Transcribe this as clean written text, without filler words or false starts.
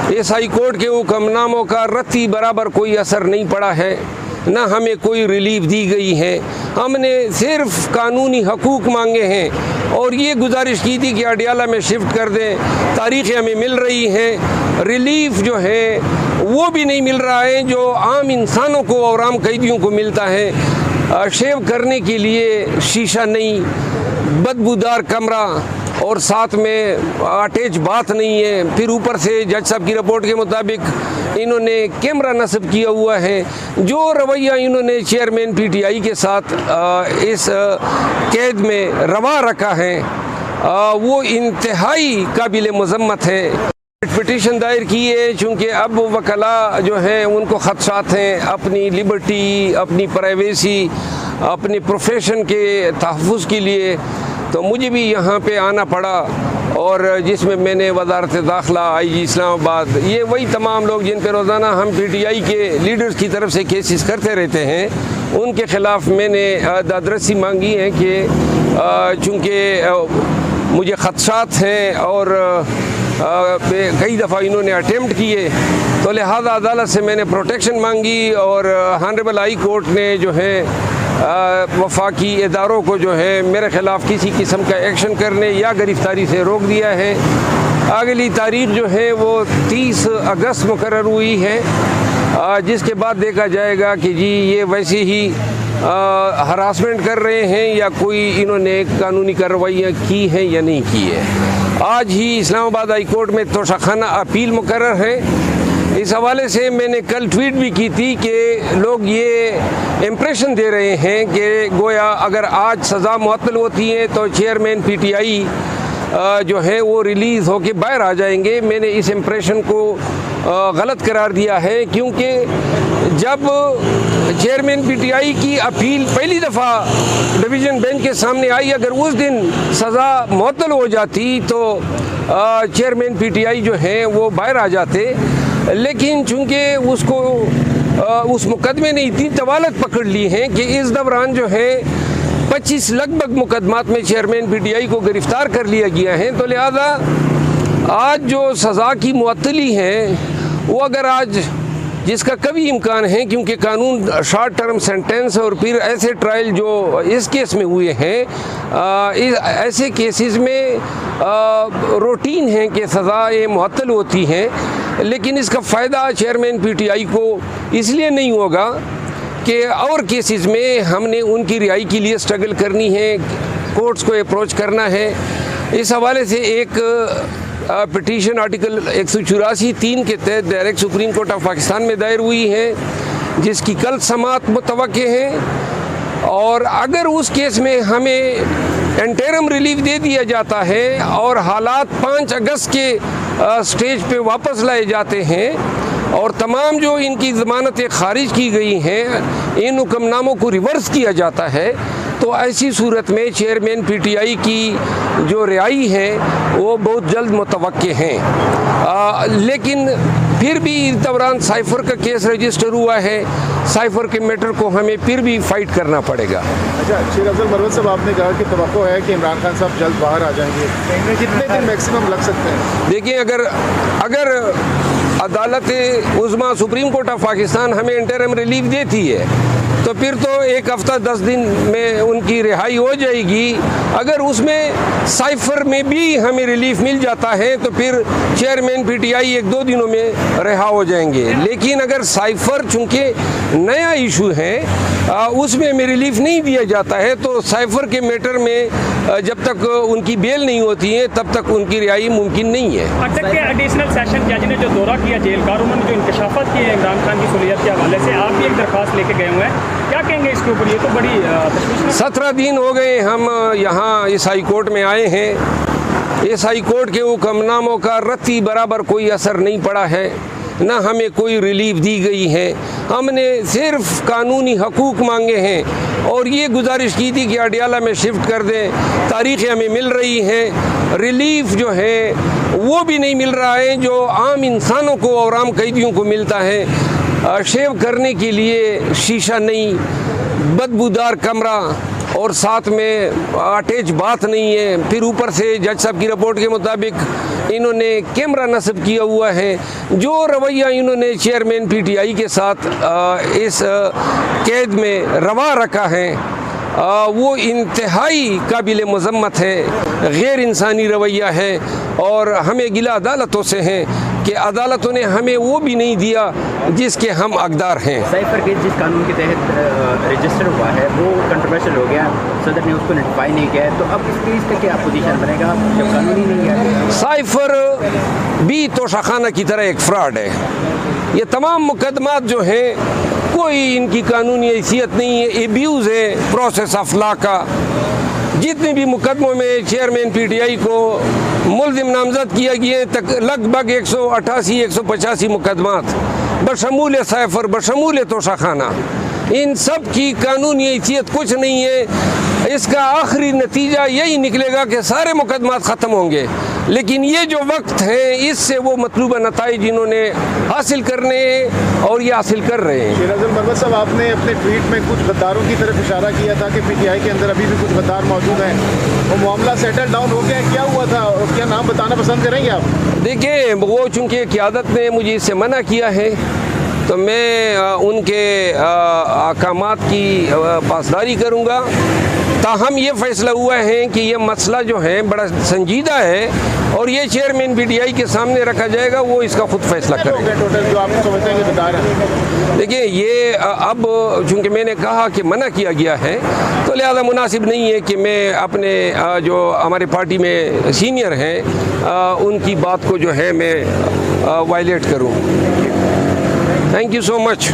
इस high court के हुक्मनामों का रत्ती बराबर कोई असर नहीं पड़ा है, ना हमें कोई रिलीफ दी गई है। हमने सिर्फ कानूनी हकूक़ मांगे हैं और ये गुजारिश की थी कि अडियाला में शिफ्ट कर दें। तारीखें हमें मिल रही हैं, रिलीफ जो है वो भी नहीं मिल रहा है जो आम इंसानों को और आम कैदियों को मिलता है। शेव करने के लिए शीशा नहीं, बदबूदार कमरा और साथ में अटैच बात नहीं है। फिर ऊपर से जज साहब की रिपोर्ट के मुताबिक इन्होंने कैमरा नस्ब किया हुआ है। जो रवैया इन्होंने चेयरमैन पीटीआई के साथ इस कैद में रवा रखा है वो इंतहाई काबिल मज़म्मत है। पिटीशन दायर की है चूँकि अब वकला जो हैं उनको ख़दशात हैं अपनी लिबर्टी, अपनी प्राइवेसी, अपने प्रोफेशन के तहफ़्फ़ुज़ के लिए, तो मुझे भी यहाँ पे आना पड़ा और जिसमें मैंने वज़ारत दाखिला, IG इस्लामाबाद, ये वही तमाम लोग जिन पर रोज़ाना हम PTI के लीडर्स की तरफ से केसेस करते रहते हैं, उनके ख़िलाफ़ मैंने दादरसी मांगी है कि चूँकि मुझे ख़दशात हैं और कई दफ़ा इन्होंने अटेम्प्ट किए, तो लिहाजा अदालत से मैंने प्रोटेक्शन मांगी और ऑनरेबल हाई कोर्ट ने जो है वफाकी इदारों को जो है मेरे ख़िलाफ़ किसी किस्म का एक्शन करने या गिरफ़्तारी से रोक दिया है। अगली तारीख़ जो है वो 30 अगस्त मुकर्रर हुई है, जिसके बाद देखा जाएगा कि जी ये वैसे ही हरासमेंट कर रहे हैं या कोई इन्होंने कानूनी कार्रवाइयाँ की हैं या नहीं की है। आज ही इस्लामाबाद हाई कोर्ट में तोशाखाना अपील मुकर्रर है। इस हवाले से मैंने कल ट्वीट भी की थी कि लोग ये इम्प्रेशन दे रहे हैं कि गोया अगर आज सज़ा मुअत्तल होती है तो चेयरमैन PTI जो है वो रिलीज़ होके बाहर आ जाएंगे। मैंने इस इम्प्रेशन को गलत करार दिया है, क्योंकि जब चेयरमैन PTI की अपील पहली दफ़ा डिवीज़न बेंच के सामने आई, अगर उस दिन सज़ा मुअत्तल हो जाती तो चेयरमैन PTI जो हैं वो बाहर आ जाते, लेकिन चूँकि उसको उस मुकदमे ने इतनी तवालत पकड़ ली है कि इस दौरान जो है 25 लगभग मुकदमात में चेयरमैन PTI को गिरफ़्तार कर लिया गया है। तो लिहाजा आज जो सज़ा की मुअत्तली है वो अगर आज, जिसका कभी इम्कान है क्योंकि कानून शॉर्ट टर्म सेंटेंस और फिर ऐसे ट्रायल जो इस केस में हुए हैं, ऐसे केसेस में रूटीन है कि सज़ाएँ मुअत्तल होती हैं, लेकिन इसका फ़ायदा चेयरमैन PTI को इसलिए नहीं होगा कि और केसेस में हमने उनकी रिहाई के लिए स्ट्रगल करनी है, कोर्ट्स को अप्रोच करना है। इस हवाले से एक पिटीशन आर्टिकल 184(3) के तहत direct supreme court of Pakistan में दायर हुई है, जिसकी कल समाअत मुतवक्के है। और अगर उस केस में हमें इंटरिम रिलीफ दे दिया जाता है और हालात 5 अगस्त के स्टेज पे वापस लाए जाते हैं और तमाम जो इनकी ज़मानतें खारिज की गई हैं इन हुक्मनामों को रिवर्स किया जाता है, तो ऐसी सूरत में चेयरमैन PTI की जो रिहाई है वो बहुत जल्द मुतवक्के हैं। लेकिन फिर भी इस दौरान साइफ़र का केस रजिस्टर हुआ है, साइफ़र के मैटर को हमें फिर भी फाइट करना पड़ेगा। अच्छा, शेर अफजल मरवत साहब, आपने कहा कि तवक्को है कि इमरान खान साहब जल्द बाहर आ जाएंगे, कितने दिन मैक्सिमम लग सकते हैं? देखिए, अगर अदालत उज़्मा सुप्रीम कोर्ट ऑफ पाकिस्तान हमें इंटरिम रिलीफ देती है तो फिर तो 1 हफ़्ता 10 दिन में उनकी रिहाई हो जाएगी। अगर उसमें साइफ़र में भी हमें रिलीफ मिल जाता है तो फिर चेयरमैन PTI 1-2 दिनों में रिहा हो जाएंगे। लेकिन अगर साइफ़र चूँकि नया इशू है उसमें हमें रिलीफ नहीं दिया जाता है तो साइफ़र के मैटर में जब तक उनकी बेल नहीं होती है तब तक उनकी रिहाई मुमकिन नहीं है। अटक के एडिशनल सेशन जज ने जो दौरा किया जेल का, उन्होंने जो इंकशाफात किए इमरान खान की सुलियत के हवाले से, आप भी एक दरख्वास्त लेके गए हुए हैं, क्या कहेंगे इसके ऊपर? ये तो बड़ी 17 दिन हो गए हम यहाँ इस हाई कोर्ट में आए हैं। इस हाई कोर्ट के हुक्मनामों का रत्ती बराबर कोई असर नहीं पड़ा है, ना हमें कोई रिलीफ दी गई है। हमने सिर्फ कानूनी हकूक़ मांगे हैं और ये गुजारिश की थी कि अडियाला में शिफ्ट कर दें। तारीखें हमें मिल रही हैं, रिलीफ जो है वो भी नहीं मिल रहा है जो आम इंसानों को और आम कैदियों को मिलता है। शेव करने के लिए शीशा नहीं, बदबूदार कमरा और साथ में अटैच बात नहीं है। फिर ऊपर से जज साहब की रिपोर्ट के मुताबिक इन्होंने कैमरा नस्ब किया हुआ है। जो रवैया इन्होंने चेयरमैन पीटीआई के साथ इस कैद में रवा रखा है वो इंतहाई काबिल मज़म्मत है, गैर इंसानी रवैया है। और हमें गिला अदालतों से हैं कि अदालतों ने हमें वो भी नहीं दिया जिसके हम हकदार हैं। साइफर केस जिस कानून के तहत रजिस्टर हुआ है वो कंट्रोवर्शियल हो गया, सदर ने उसको नोटिफाई नहीं किया है, तो अब इस केस का क्या पोजीशन बनेगा जब कानून ही नहीं है? साइफर भी तोशाखाना की तरह एक फ्रॉड है। ये तमाम मुकदमात जो हैं कोई इनकी कानूनी हैसियत नहीं है, एब्यूज़ है प्रोसेस ऑफ लॉ का। जितने भी मुकदमों में चेयरमैन पीटीआई को मुल्ज़िम नामज़द किया गया तक लगभग 188-185 मुकदमात बशमूल साइफर बशमूल तोशाखाना, इन सब की कानूनी हैसियत कुछ नहीं है। इसका आखिरी नतीजा यही निकलेगा कि सारे मुकदमात ख़त्म होंगे, लेकिन ये जो वक्त है इससे वो मतलूबा नताइज इन्होंने हासिल करने हैं और ये हासिल कर रहे हैं। शेर मरवत साहब, आपने अपने ट्वीट में कुछ गद्दारों की तरफ इशारा किया था कि पीटीआई के अंदर अभी भी कुछ गद्दार मौजूद हैं। वो मामला सेटल डाउन हो गया, क्या हुआ था और क्या नाम बताना पसंद करेंगे आप? देखिए, वो चूँकि क़यादत ने मुझे इससे मना किया है तो मैं उनके अहकामात की पासदारी करूँगा। ताहम ये फ़ैसला हुआ है कि ये मसला जो है बड़ा संजीदा है और ये चेयरमैन पीटीआई के सामने रखा जाएगा, वो इसका खुद फैसला करेंगे। टोटल जो आप समझते हैं कि गद्दार हैं? देखिए, ये अब चूँकि मैंने कहा कि मना किया गया है तो लिहाजा मुनासिब नहीं है कि मैं अपने जो हमारे पार्टी में सीनियर हैं उनकी बात को जो है मैं वायलेट करूँ। Thank you so much.